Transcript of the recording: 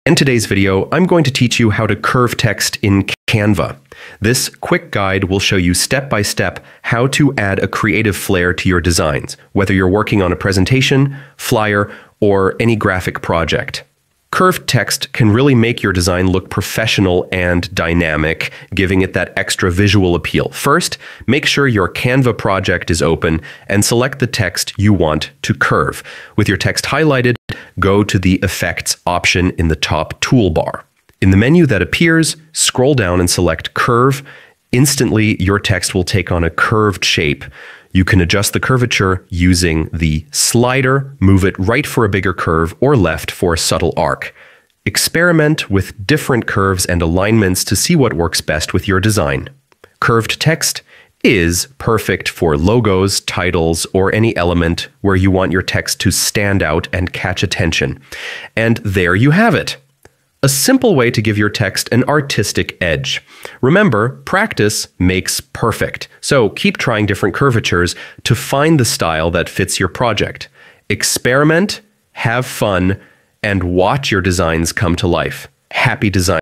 In today's video, I'm going to teach you how to curve text in Canva. This quick guide will show you step by step how to add a creative flair to your designs, whether you're working on a presentation, flyer, or any graphic project. Curved text can really make your design look professional and dynamic, giving it that extra visual appeal. First, make sure your Canva project is open and select the text you want to curve. With your text highlighted, go to the Effects option in the top toolbar. In the menu that appears, scroll down and select Curve. Instantly, your text will take on a curved shape. You can adjust the curvature using the slider, move it right for a bigger curve or left for a subtle arc. Experiment with different curves and alignments to see what works best with your design. Curved text is perfect for logos, titles, or any element where you want your text to stand out and catch attention. And there you have it. A simple way to give your text an artistic edge. Remember, practice makes perfect. So keep trying different curvatures to find the style that fits your project. Experiment, have fun, and watch your designs come to life. Happy design.